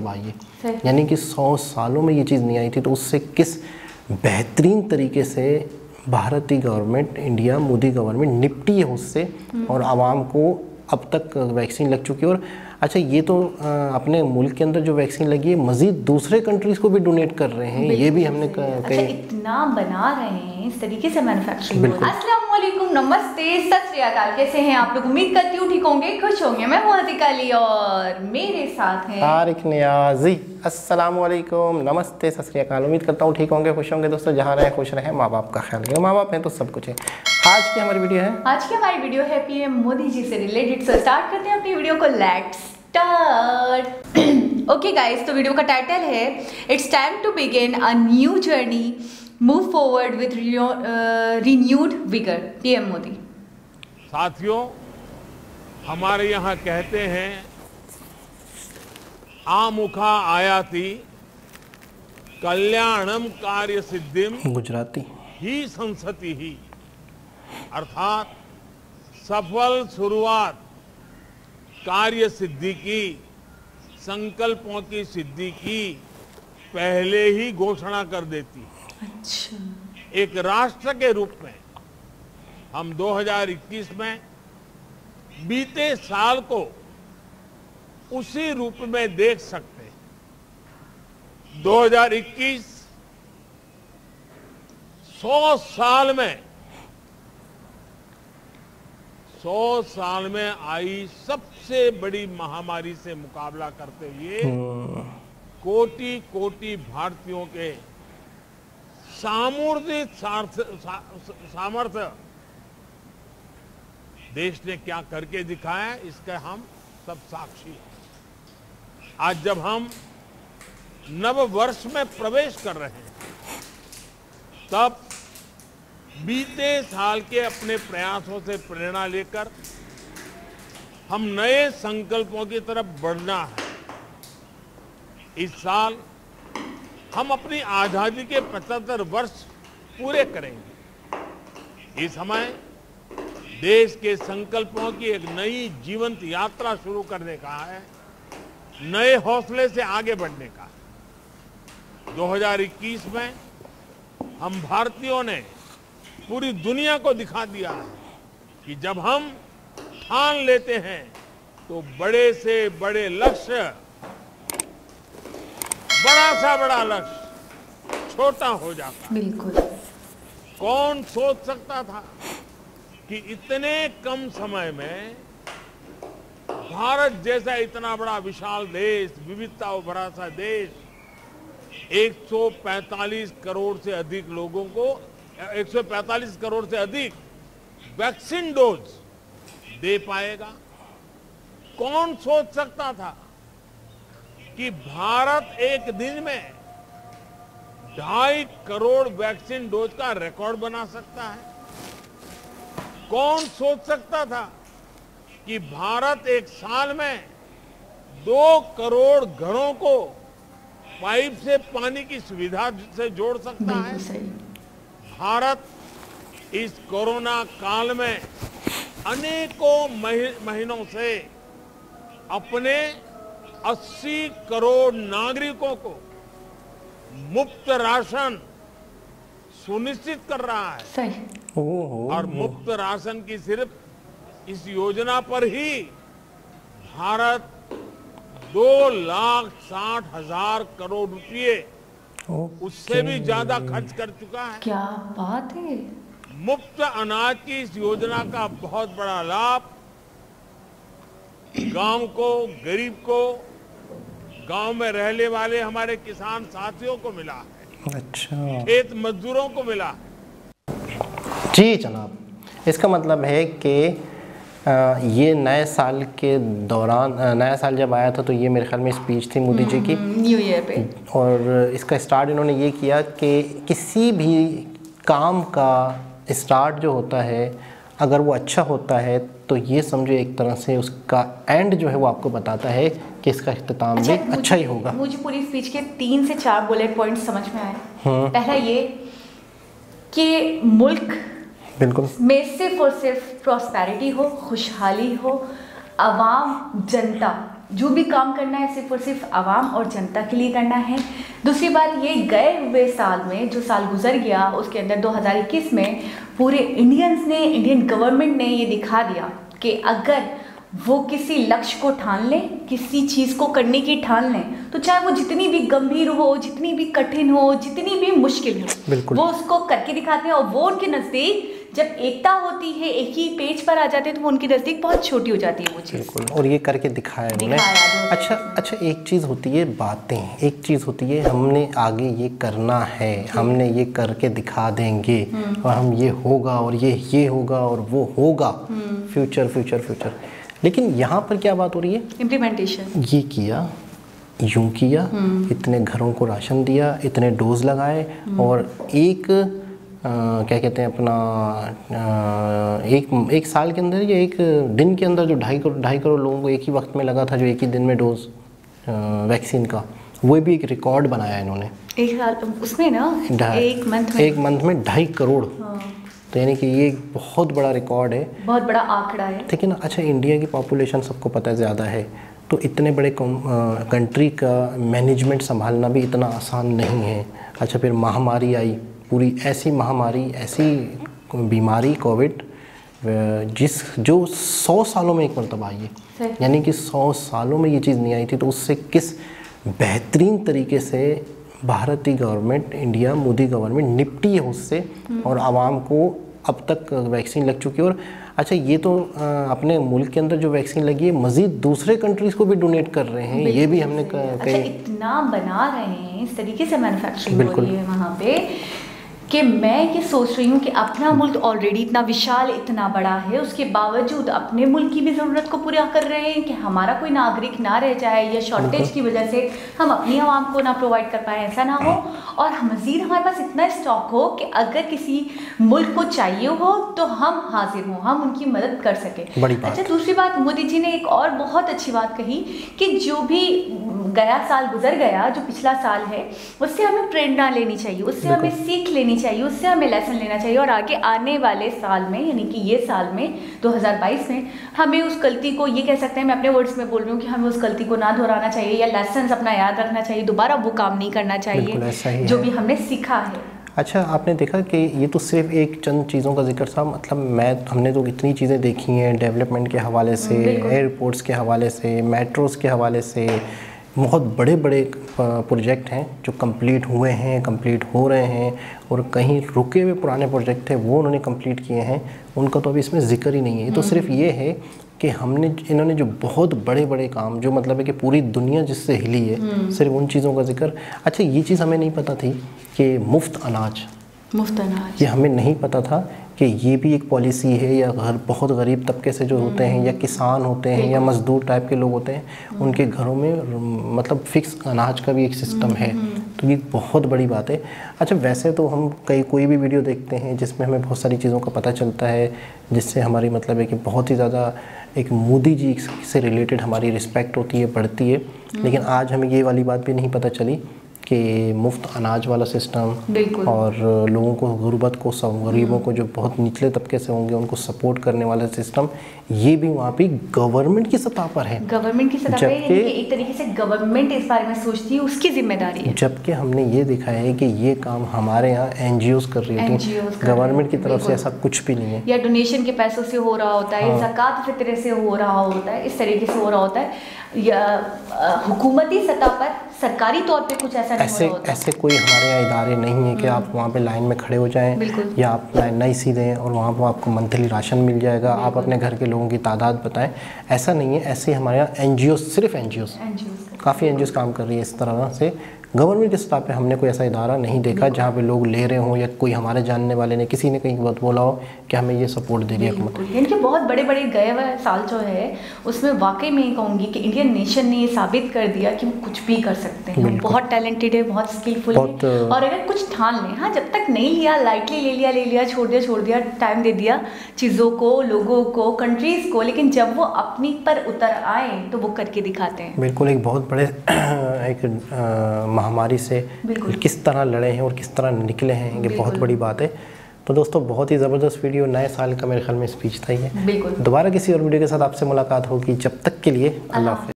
तब आई है, यानी कि 100 सालों में ये चीज़ नहीं आई थी। तो उससे किस बेहतरीन तरीके से भारतीय गवर्नमेंट, इंडिया मोदी गवर्नमेंट निपटी है उससे, और आवाम को अब तक वैक्सीन लग चुकी है। और अच्छा, ये तो अपने मुल्क के अंदर जो वैक्सीन लगी है, मजीद दूसरे कंट्रीज़ को भी डोनेट कर रहे हैं, ये भी हमने अच्छा, इतना बना रहे हैं इस तरीके से मैन्युफैक्चरिंग। अस्सलाम वालेकुम, नमस्ते, सत श्री अकाल, कैसे हैं आप लोग? उम्मीद करती हूँ ठीक होंगे, खुश होंगे। मैं हूँ अतिक अली और मेरे साथ हैं तारिक नियाजी। अस्सलाम वालेकुम, नमस्ते, सत श्री अकाल। उम्मीद करता हूँ ठीक होंगे, खुश होंगे। दोस्तों, जहाँ रहें खुश रहें, माँ बाप का ख्याल रखें। माँ बाप हैं तो सब कुछ है। आज की हमारी वीडियो है पीएम मोदी जी से रिलेटेड। सो स्टार्ट करते हैं अपनी वीडियो को। Let's start. ओके गाइस, तो वीडियो का टाइटल है it's time to begin a new journey, move forward with renewed vigour, PM Modi. साथियों, हमारे यहाँ कहते हैं आमुखा आयाति कल्याणम कार्य सिद्धिम गुजराती ही संसति ही, अर्थात सफल शुरुआत कार्य सिद्धि की, संकल्पों की सिद्धि की पहले ही घोषणा कर देती है। अच्छा। एक राष्ट्र के रूप में हम 2021 में बीते साल को उसी रूप में देख सकते हैं। 2021 100 साल में आई सबसे बड़ी महामारी से मुकाबला करते हुए कोटि कोटि भारतीयों के सामूहिक सामर्थ्य देश ने क्या करके दिखाया, इसका हम सब साक्षी हैं। आज जब हम नव वर्ष में प्रवेश कर रहे हैं, तब बीते साल के अपने प्रयासों से प्रेरणा लेकर हम नए संकल्पों की तरफ बढ़ना है। इस साल हम अपनी आजादी के 75 वर्ष पूरे करेंगे। इस समय देश के संकल्पों की एक नई जीवंत यात्रा शुरू करने का है, नए हौसले से आगे बढ़ने का। 2021 में हम भारतीयों ने पूरी दुनिया को दिखा दिया है कि जब हम ठान लेते हैं तो बड़े से बड़े लक्ष्य, बड़ा सा बड़ा लक्ष्य छोटा हो जाता है। बिल्कुल। कौन सोच सकता था कि इतने कम समय में भारत जैसा इतना बड़ा विशाल देश, विविधता भरा सा देश, 145 करोड़ से अधिक लोगों को 145 करोड़ से अधिक वैक्सीन डोज दे पाएगा। कौन सोच सकता था कि भारत एक दिन में 2.5 करोड़ वैक्सीन डोज का रिकॉर्ड बना सकता है? कौन सोच सकता था कि भारत एक साल में 2 करोड़ घरों को पाइप से पानी की सुविधा से जोड़ सकता है? भारत इस कोरोना काल में अनेकों महीनों से अपने 80 करोड़ नागरिकों को मुफ्त राशन सुनिश्चित कर रहा है। सही। और मुफ्त राशन की सिर्फ इस योजना पर ही भारत 2,60,000 करोड़ रुपए, उससे भी ज्यादा खर्च कर चुका है। क्या बात है। मुफ्त अनाज की इस योजना का बहुत बड़ा लाभ गांव को, गरीब को, गांव में रहने वाले हमारे किसान साथियों को मिला है। अच्छा। खेत मजदूरों को मिला है। जी जनाब, इसका मतलब है कि ये नए साल के दौरान, नया साल जब आया था तो ये मेरे ख्याल में स्पीच थी मोदी जी की न्यू ईयर पे, और इसका स्टार्ट इन्होंने ये किया कि किसी भी काम का स्टार्ट जो होता है, अगर वो अच्छा होता है तो ये समझो एक तरह से उसका एंड जो है वो आपको बताता है कि इसका इख्तिताम भी अच्छा ही होगा। मुझे पूरी स्पीच के 3 से 4 बुलेट पॉइंट समझ में आए। पहला ये कि मुल्क बिल्कुल में सिर्फ और सिर्फ प्रॉस्पेरिटी हो, खुशहाली हो, आवाम, जनता जो भी काम करना है सिर्फ और सिर्फ आवाम और जनता के लिए करना है। दूसरी बात ये, गए हुए साल में जो साल गुजर गया उसके अंदर 2021 में पूरे इंडियन गवर्नमेंट ने ये दिखा दिया कि अगर वो किसी लक्ष्य को ठान लें, किसी चीज़ को करने की ठान लें, तो चाहे वो जितनी भी गंभीर हो, जितनी भी कठिन हो, जितनी भी मुश्किल हो, वो उसको करके दिखाते हैं। और वो उनके नज़दीक जब एकता होती है, एक ही पेज पर आ जाते हैं, तो वो उनके नज़दीक बहुत छोटी हो जाती है वो चीज़। बिल्कुल, और ये करके दिखाया उन्होंने। अच्छा, एक चीज़ होती है बातें, एक चीज़ होती है हमने आगे ये करना है, हमने ये करके दिखा देंगे और हम ये होगा और ये होगा और वो होगा, फ्यूचर। लेकिन यहाँ पर क्या बात हो रही है? इम्प्लीमेंटेशन। ये किया, यूं किया, इतने घरों को राशन दिया, इतने डोज लगाए और एक क्या कहते हैं अपना एक साल के अंदर या एक दिन के अंदर जो 2.5 करोड़ लोगों को एक ही वक्त में लगा था, जो एक ही दिन में डोज वैक्सीन का, वो भी एक रिकॉर्ड बनाया इन्होंने। एक साल उसमें ना, एक मंथ में 2.5 करोड़। तो यानी कि ये एक बहुत बड़ा रिकॉर्ड है, बहुत बड़ा आंकड़ा है, ठीक है ना। अच्छा, इंडिया की पॉपुलेशन सबको पता है ज़्यादा है, तो इतने बड़े कंट्री का मैनेजमेंट संभालना भी इतना आसान नहीं है। अच्छा, फिर महामारी आई, पूरी ऐसी महामारी, ऐसी बीमारी कोविड जो 100 सालों में एक मरतबा आई है, यानी कि 100 सालों में ये चीज़ नहीं आई थी। तो उससे किस बेहतरीन तरीके से भारतीय गवर्नमेंट, इंडिया मोदी गवर्नमेंट निपटी है उससे, और आवाम को अब तक वैक्सीन लग चुकी है। और अच्छा, ये तो अपने मुल्क के अंदर जो वैक्सीन लगी है, मज़ीद दूसरे कंट्रीज़ को भी डोनेट कर रहे हैं, ये भी हमने अच्छा, इतना बना रहे हैं, इस तरीके से मैन्युफैक्चरिंग हो रही है वहाँ पे कि मैं ये सोच रही हूँ कि अपना मुल्क ऑलरेडी इतना विशाल, इतना बड़ा है, उसके बावजूद अपने मुल्क की भी ज़रूरत को पूरा कर रहे हैं कि हमारा कोई नागरिक ना रह जाए या शॉर्टेज की वजह से हम अपनी आवाम को ना प्रोवाइड कर पाए, ऐसा ना हो। और मज़ीद हमारे पास इतना स्टॉक हो कि अगर किसी मुल्क को चाहिए हो तो हम हाजिर हों, हम उनकी मदद कर सकें। अच्छा, दूसरी बात, मोदी जी ने एक और बहुत अच्छी बात कही कि जो भी गया साल गुजर गया, जो पिछला साल है, उससे हमें प्रेरणा लेनी चाहिए, उससे हमें सीख लेनी चाहिए, उससे हमें लेसन लेना चाहिए, और आगे आने वाले साल में, यानी कि ये साल में 2022 में, हमें उस गलती को, ये कह सकते हैं, मैं अपने वर्ड्स में बोल रही हूँ, कि हमें उस गलती को ना दोहराना चाहिए या लेसन अपना याद रखना चाहिए, दोबारा वो काम नहीं करना चाहिए जो भी हमने सीखा है। अच्छा, आपने देखा कि ये तो सिर्फ एक चंद चीज़ों का जिक्र था, मतलब हमने तो इतनी चीज़ें देखी हैं, डेवलपमेंट के हवाले से, एयरपोर्ट्स के हवाले से, मेट्रोज़ के हवाले से, बहुत बड़े बड़े प्रोजेक्ट हैं जो कंप्लीट हुए हैं, कंप्लीट हो रहे हैं, और कहीं रुके हुए पुराने प्रोजेक्ट थे वो उन्होंने कंप्लीट किए हैं, उनका तो अभी इसमें जिक्र ही नहीं है। ये तो सिर्फ ये है कि इन्होंने जो बहुत बड़े बड़े काम, जो मतलब है कि पूरी दुनिया जिससे हिली है, सिर्फ उन चीज़ों का जिक्र। अच्छा, ये चीज़ हमें नहीं पता थी कि मुफ्त अनाज, ये हमें नहीं पता था कि ये भी एक पॉलिसी है, या बहुत गरीब तबके से जो होते हैं, या किसान होते हैं, या मज़दूर टाइप के लोग होते हैं, उनके घरों में मतलब फ़िक्स अनाज का भी एक सिस्टम है। तो ये बहुत बड़ी बात है। अच्छा, वैसे तो हम कोई भी वीडियो देखते हैं जिसमें हमें बहुत सारी चीज़ों का पता चलता है, जिससे हमारी मतलब है कि बहुत ही ज़्यादा एक मोदी जी से रिलेटेड हमारी रिस्पेक्ट होती है, बढ़ती है। लेकिन आज हमें ये वाली बात भी नहीं पता चली कि मुफ्त अनाज वाला सिस्टम और लोगों को, गुर्बत को, गरीबों को जो बहुत निचले तबके से होंगे उनको सपोर्ट करने वाला सिस्टम, ये भी वहाँ पे गवर्नमेंट की सतह पर है। गवर्नमेंट की सतह पर, यानी कि एक तरीके से गवर्नमेंट इस बारे में सोचती है, उसकी जिम्मेदारी है। जबकि हमने ये दिखाया है कि ये काम हमारे यहाँ NGOs कर रही थी, गवर्नमेंट की तरफ से ऐसा कुछ भी नहीं है। या डोनेशन के पैसों से हो रहा होता है, ज़कात फित्रे से हो रहा होता है, इस तरीके से हो रहा होता है, या हुकूमती सतह पर सरकारी तौर पे कुछ ऐसा नहीं हो रहा होता। ऐसे कोई हमारे यहाँ इदारे नहीं है कि आप वहाँ पे लाइन में खड़े हो जाएं, या आप नहीं सीधे और वहाँ पर आपको मंथली राशन मिल जाएगा, आप अपने घर के लोगों की तादाद बताएं, ऐसा नहीं है। ऐसे हमारे यहाँ NGOs, सिर्फ NGOs काफ़ी NGOs काम कर रही है इस तरह से। गवर्नमेंट के स्तर पे हमने कोई ऐसा इदारा नहीं देखा जहाँ पे लोग ले रहे हों, या कोई हमारे जानने वाले ने, किसी ने कहीं बात बोला हो कि हमें ये सपोर्ट दे रही है हुकूमत। यानी कि बहुत बड़े बड़े गए हुए साल जो है उसमें वाकई में कहूँगी कि इंडियन नेशन ने ये साबित कर दिया कि वो कुछ भी कर सकते हैं, बहुत टैलेंटेड है, बहुत स्किलफुल है, और अगर कुछ ठान लें, हाँ, जब तक नहीं लिया, लाइटली ले लिया, छोड़ दिया, टाइम दे दिया चीज़ों को, लोगों को, कंट्रीज़ को, लेकिन जब वो अपनी पर उतर आए तो वो करके दिखाते हैं। बिल्कुल, एक बहुत बड़े एक महामारी से किस तरह लड़े हैं और किस तरह निकले हैं, ये बहुत बड़ी बात है। तो दोस्तों, बहुत ही ज़बरदस्त वीडियो, नए साल का मेरे ख्याल में स्पीच था ये। दोबारा किसी और वीडियो के साथ आपसे मुलाकात होगी, जब तक के लिए अल्लाह हाफ़िज़।